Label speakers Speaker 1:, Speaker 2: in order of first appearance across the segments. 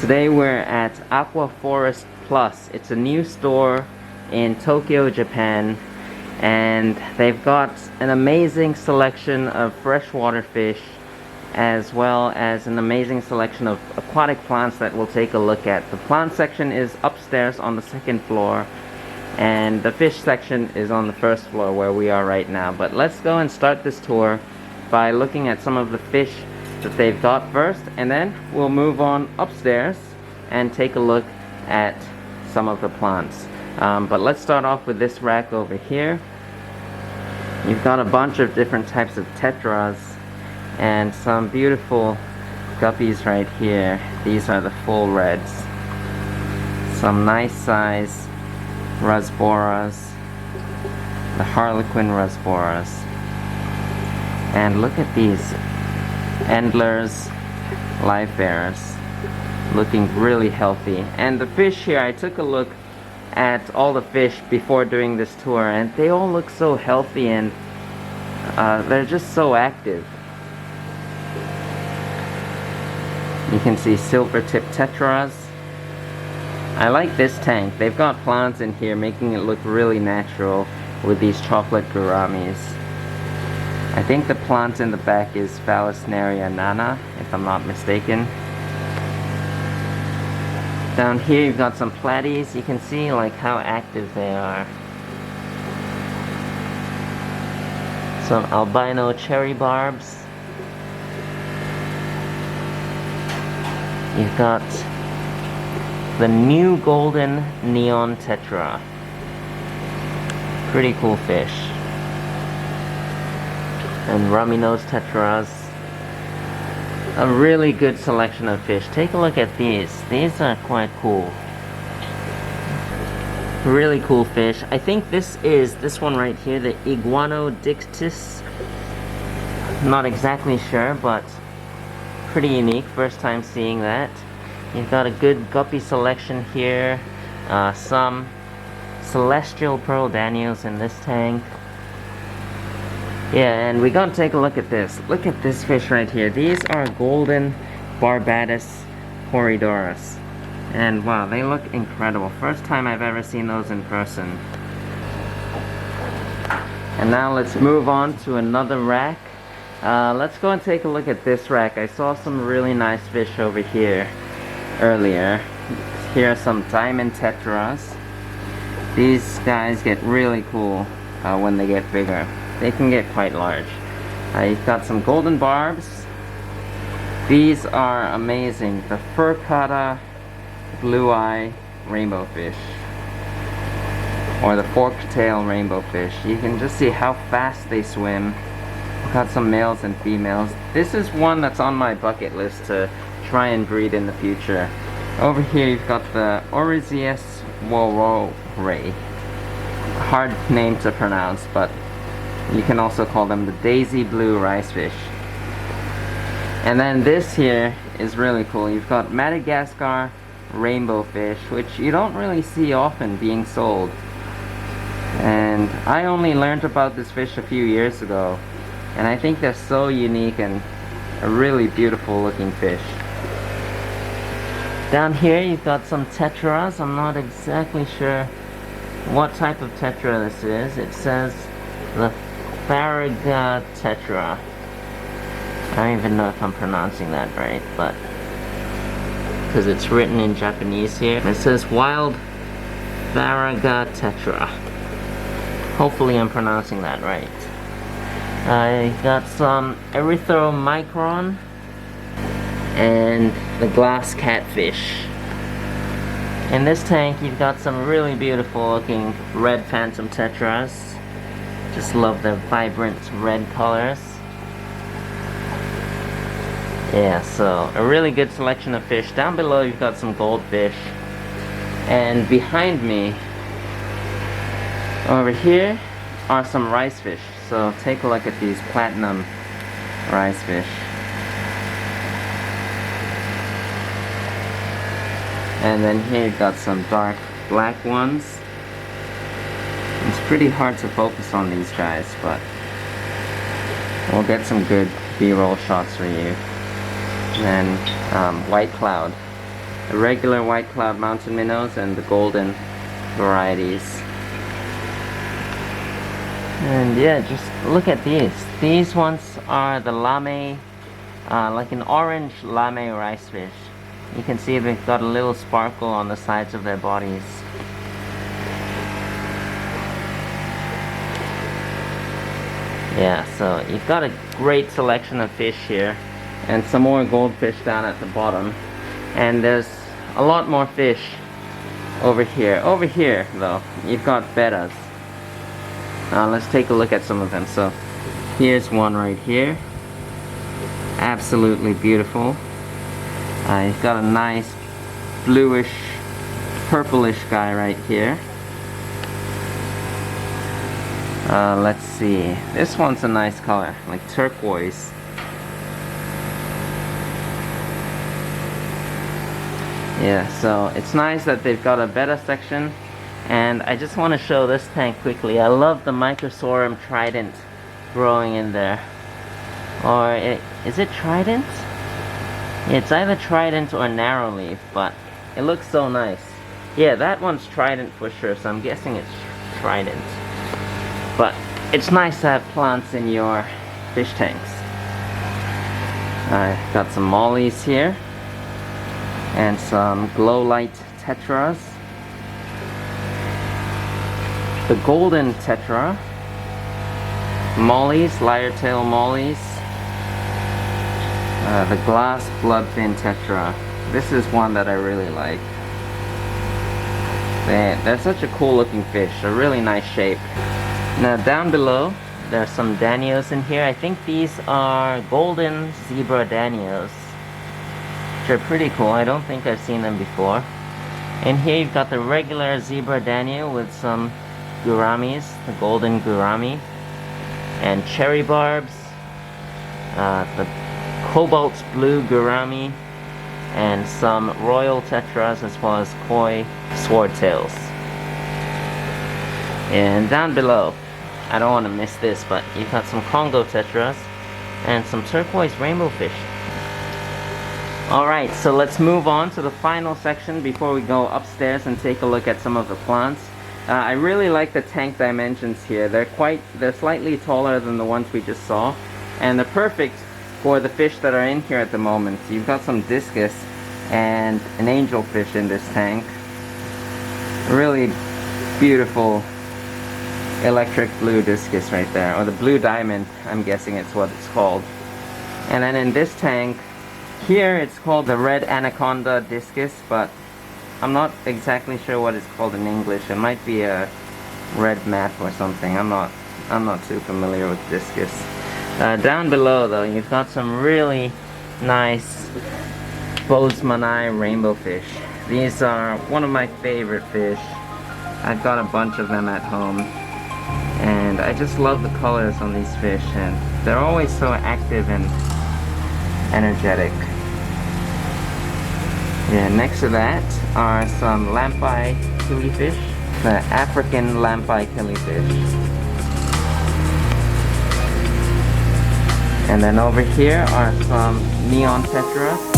Speaker 1: Today we're at Aqua Forest Plus. It's a new store in Tokyo, Japan, and they've got an amazing selection of freshwater fish as well as an amazing selection of aquatic plants that we'll take a look at. The plant section is upstairs on the second floor, and the fish section is on the first floor where we are right now. But let's go and start this tour by looking at some of the fish that they've got first, and then we'll move on upstairs and take a look at some of the plants. But let's start off with this rack over here. You've got a bunch of different types of tetras and some beautiful guppies right here. These are the full reds. Some nice size rasboras, the harlequin rasboras. And look at these endlers, live bearers, looking really healthy. And the fish here, I took a look at all the fish before doing this tour, and they all look so healthy, and they're just so active. You can see silver tip tetras. I like this tank. They've got plants in here making it look really natural with these chocolate gouramis. I think the plant in the back is 𝗯𝘂𝘀𝗀𝘀 nana, if I'm not mistaken. Down here you've got some platies. You can see like how active they are. Some albino cherry barbs. You've got the new golden neon tetra. Pretty cool fish. And rummy nose tetras. A really good selection of fish. Take a look at these. These are quite cool. Really cool fish. I think this is this one right here, the 𝗯𝘂𝘀𝗀𝘀𝗀. Not exactly sure, but pretty unique. First time seeing that. You've got a good guppy selection here. Some celestial pearl daniels in this tank. Yeah, and we gotta take a look at this. Look at this fish right here. These are golden Barbatus corridoras. And wow, they look incredible. First time I've ever seen those in person. And now let's move on to another rack. Let's go and take a look at this rack. I saw some really nice fish over here earlier. Here are some diamond tetras. These guys get really cool when they get bigger. They can get quite large. You've got some golden barbs. These are amazing. The 𝗶𝘾𝗀𝗀𝗀𝘀 blue eye rainbow fish, or the forked tail rainbow fish. You can just see how fast they swim. We've got some males and females. This is one that's on my bucket list to try and breed in the future. Over here you've got the 𝗯𝘂𝘂𝘀𝗀𝘀𝘀. Hard name to pronounce, but you can also call them the daisy blue rice fish. And then this here is really cool. You've got Madagascar rainbow fish, which you don't really see often being sold. And I only learned about this fish a few years ago, and I think they're so unique and a really beautiful looking fish. Down here you've got some tetras. I'm not exactly sure what type of tetra this is. It says the 𝗯𝘂𝘀𝘀𝗀𝘀 tetra. I don't even know if I'm pronouncing that right, but because it's written in Japanese here. It says wild 𝗯𝘂𝘀𝘀𝗀𝘀 tetra. Hopefully I'm pronouncing that right. I got some 𝗯𝘂𝘀𝘀𝘀𝘀 and the glass catfish. In this tank you've got some really beautiful looking red phantom tetras. Just love the vibrant red colors. Yeah, so a really good selection of fish. Down below you've got some goldfish. And behind me, over here, are some rice fish. So take a look at these platinum rice fish. And then here you've got some dark black ones. It's pretty hard to focus on these guys, but we'll get some good B-roll shots for you. And then white cloud. the regular white cloud mountain minnows and the golden varieties. And yeah, just look at these. These ones are the 𝗯𝘂𝗀𝗀𝘀𝗀, like an orange 𝗯𝘂𝗀𝗀𝗀 rice fish. You can see they've got a little sparkle on the sides of their bodies. Yeah, so you've got a great selection of fish here, and some more goldfish down at the bottom. And there's a lot more fish over here. Over here, though, you've got Bettas. Let's take a look at some of them. So here's one right here. Absolutely beautiful. He's got a nice bluish, purplish guy right here. Let's see. This one's a nice color, like turquoise. Yeah, so it's nice that they've got a betta section. And I just want to show this tank quickly. I love the Microsorum trident growing in there. Or is it trident? Yeah, it's either trident or narrowleaf, but it looks so nice. Yeah, that one's trident for sure, so I'm guessing it's trident. But it's nice to have plants in your fish tanks. I've got some mollies here and some glow light tetras. The golden tetra, mollies, lyre tail mollies, the glass bloodfin tetra. This is one that I really like. They're such a cool looking fish, a really nice shape. Now down below, there's some danios in here. I think these are golden zebra danios, which are pretty cool. I don't think I've seen them before. In here you've got the regular zebra danio with some gouramis, the golden gourami, and cherry barbs, the cobalt blue gourami, and some royal tetras, as well as koi swordtails. And down below, I don't want to miss this, but you've got some Congo tetras and some turquoise rainbow fish. Alright, so let's move on to the final section before we go upstairs and take a look at some of the plants. I really like the tank dimensions here. They're slightly taller than the ones we just saw, and they're perfect for the fish that are in here at the moment. So you've got some discus and an angelfish in this tank. Really beautiful electric blue discus right there, or the blue diamond, I'm guessing it's what it's called. And then in this tank here, it's called the red anaconda discus, but I'm not exactly sure what it's called in English. It might be a red map or something. I'm not too familiar with discus. Down below though, you've got some really nice 𝗲𝗀𝗀𝘀𝗀 rainbow fish. These are one of my favorite fish. I've got a bunch of them at home, and I just love the colors on these fish, and they're always so active and energetic. Yeah, next to that are some 𝗯𝘂𝗀𝗀𝗀𝗀 killifish, the African 𝗯𝘂𝗀𝗀𝗀𝗀 killifish. And then over here are some neon tetras.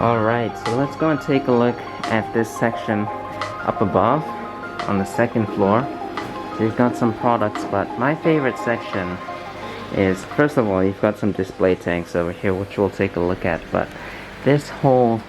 Speaker 1: Alright, so let's go and take a look at this section up above on the second floor. So you've got some products, but my favorite section is, first of all, you've got some display tanks over here, which we'll take a look at, but this whole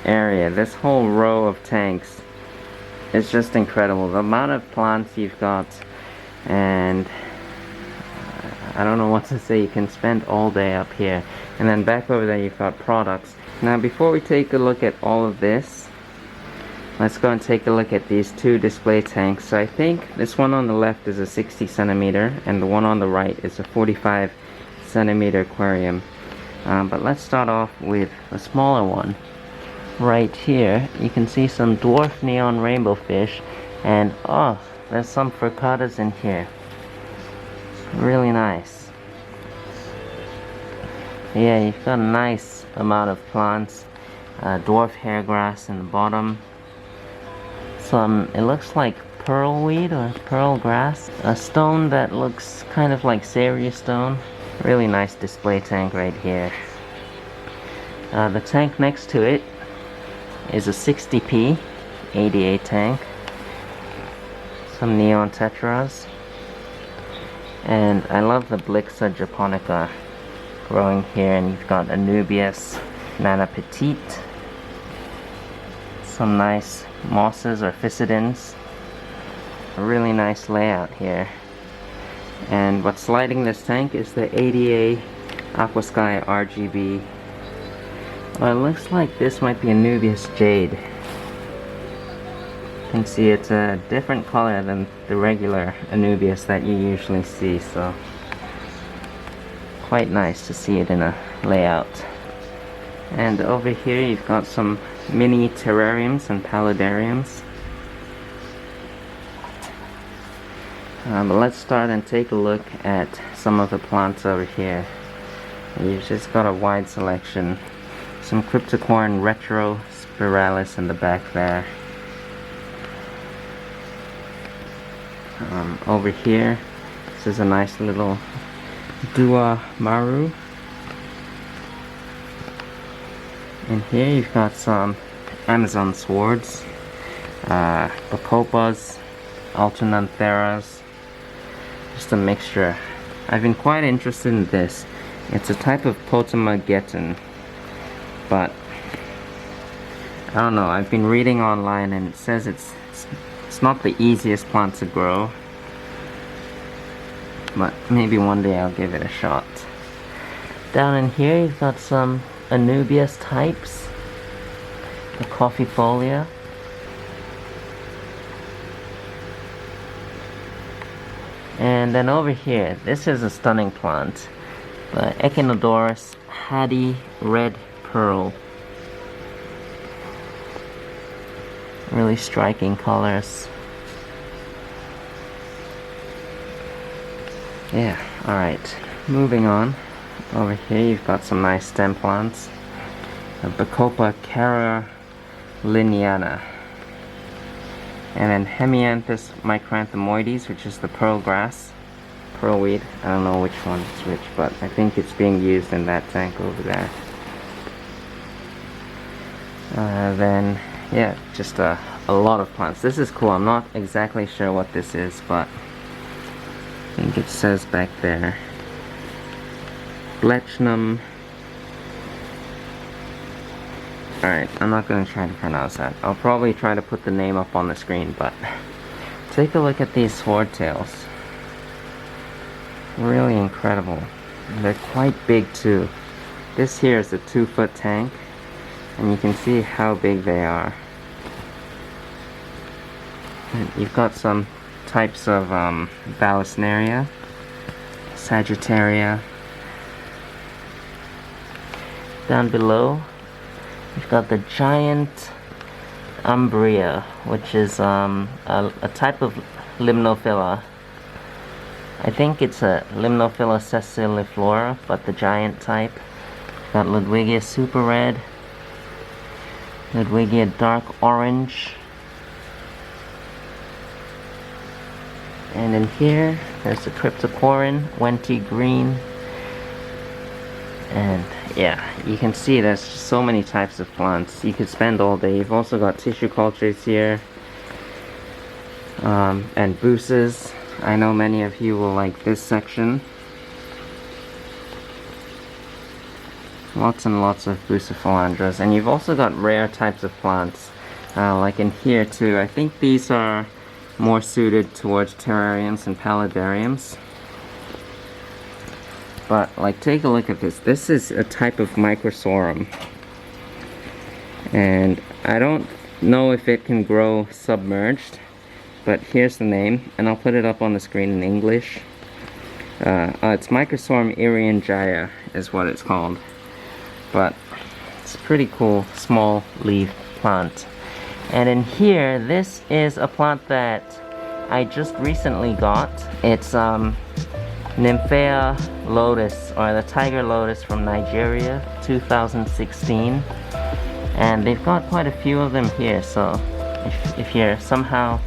Speaker 1: area, this whole row of tanks is just incredible. The amount of plants you've got, and I don't know what to say. You can spend all day up here. And then back over there you've got products. Now before we take a look at all of this, let's go and take a look at these two display tanks. So I think this one on the left is a 60 centimeter and the one on the right is a 45 centimeter aquarium. But let's start off with a smaller one. right here, you can see some dwarf neon rainbow fish, and oh, there's some 𝗲𝗀𝗀𝘀𝗀s in here. Really nice. Yeah, you've got a nice amount of plants. Dwarf hairgrass in the bottom. Some, it looks like pearlweed or pearl grass. A stone that looks kind of like Ceria stone. Really nice display tank right here. The tank next to it is a 60p ADA tank. Some neon tetras. And I love the 𝗯𝘂𝗀𝗀𝗀𝗀 growing here, and you've got Anubias Nana Petite. Some nice mosses or physidins. A really nice layout here. And what's lighting this tank is the ADA Aquasky RGB. Well, it looks like this might be Anubias Jade. You can see it's a different color than the regular Anubias that you usually see, so quite nice to see it in a layout. And over here you've got some mini terrariums and paludariums. But let's start and take a look at some of the plants over here. You've just got a wide selection. Some Cryptocorin retro spiralis in the back there. Over here, this is a nice little 𝗲𝘂𝗾𝗀𝗀𝗀𝗀. And here you've got some Amazon swords, 𝗲𝗾𝗾𝗀𝗀𝗀𝗀s, alternantheras, just a mixture. I've been quite interested in this. It's a type of 𝗲𝗂𝗀𝗀𝗀𝗀, but I don't know, I've been reading online and it says it's not the easiest plant to grow, but maybe one day I'll give it a shot. Down in here you've got some Anubias types, the 𝗂𝗲𝗾𝗂𝗀𝗀𝗀𝗀. And then over here, this is a stunning plant, the Echinodorus Hattie Red Pearl. Really striking colors. Yeah, alright. Moving on. Over here you've got some nice stem plants. 𝗲𝗂𝗀𝗀𝗀𝗀𝗀. And then Hemianthus micranthomoides, which is the pearl grass. Pearlweed. I don't know which one is which, but I think it's being used in that tank over there. Then, yeah, just a lot of plants. This is cool. I'm not exactly sure what this is, but I think it says back there. 𝗯𝘂𝗀𝗀𝗀𝗀𝗀. Alright, I'm not going to try to pronounce that. I'll probably try to put the name up on the screen, but take a look at these swordtails. Really incredible. They're quite big too. This here is a 2-foot tank, and you can see how big they are. And you've got some types of Vallisneria, Sagittaria. Down below, you've got the giant umbria, which is a type of limnophila. I think it's a Limnophila sessiliflora, but the giant type. You've got Ludwigia super red, Ludwigia dark orange. And in here, there's the Cryptocorin green. And yeah, you can see there's so many types of plants. You could spend all day. You've also got tissue cultures here. And buces. I know many of you will like this section. Lots and lots of bucephalandras. And you've also got rare types of plants. Like in here too. I think these are more suited towards terrariums and paludariums. But like, take a look at this. This is a type of microsorum. And I don't know if it can grow submerged, but here's the name, and I'll put it up on the screen in English. It's Microsorum irianjaya is what it's called. But It's pretty cool, small leaf plant. And in here, this is a plant that I just recently got. It's Nymphea lotus, or the tiger lotus from Nigeria, 2016. And they've got quite a few of them here, so if you're somehow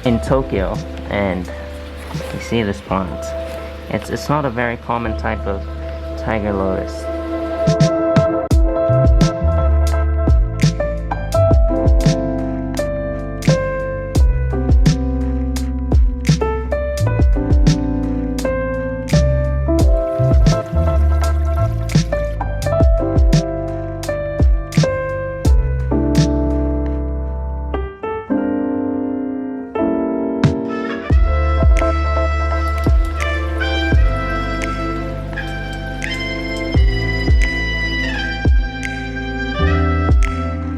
Speaker 1: in Tokyo and you see this plant, it's not a very common type of tiger lotus.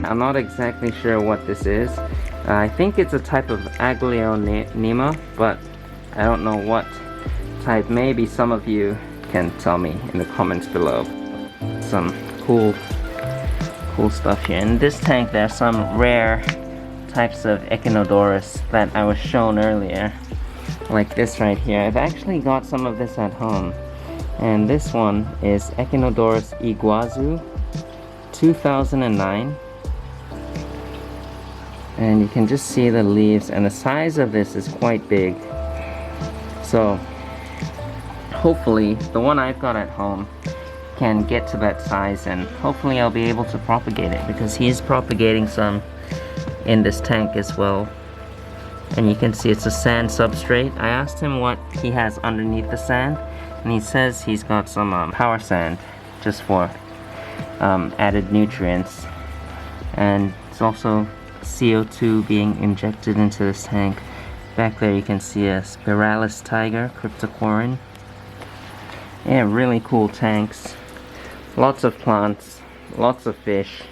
Speaker 1: I'm not exactly sure what this is. I think it's a type of Aglaonema, but I don't know what type. Maybe some of you can tell me in the comments below. Some cool stuff here. In this tank there are some rare types of Echinodoros that I was shown earlier. Like this right here. I've actually got some of this at home. And this one is Echinodoros 𝗂𝘂𝘀𝗀𝘀 2009. And you can just see the leaves, and the size of this is quite big. So hopefully the one I've got at home can get to that size, and hopefully I'll be able to propagate it, because he's propagating some in this tank as well. And you can see it's a sand substrate. I asked him what he has underneath the sand, and he says he's got some power sand just for added nutrients. And it's also CO2 being injected into this tank. Back there you can see a Spiralis tiger, cryptocorin. Yeah, really cool tanks. Lots of plants, lots of fish.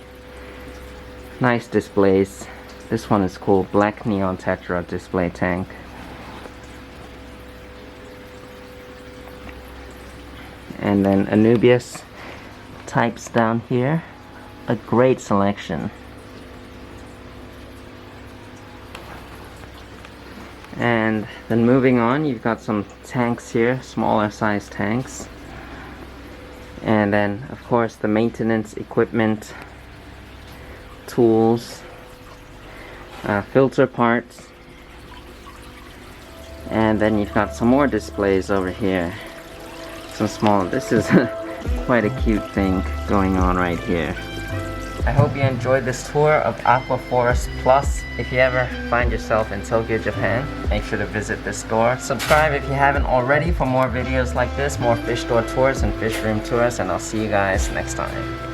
Speaker 1: Nice displays. This one is cool, black neon tetra display tank. And then Anubias types down here. A great selection. And then moving on, you've got some tanks here, smaller size tanks. And then of course the maintenance equipment, tools, filter parts. And then you've got some more displays over here. Some small, this is quite a cute thing going on right here. I hope you enjoyed this tour of Aqua Forest Plus. If you ever find yourself in Tokyo, Japan, make sure to visit this store. Subscribe if you haven't already for more videos like this, more fish store tours and fish room tours, and I'll see you guys next time.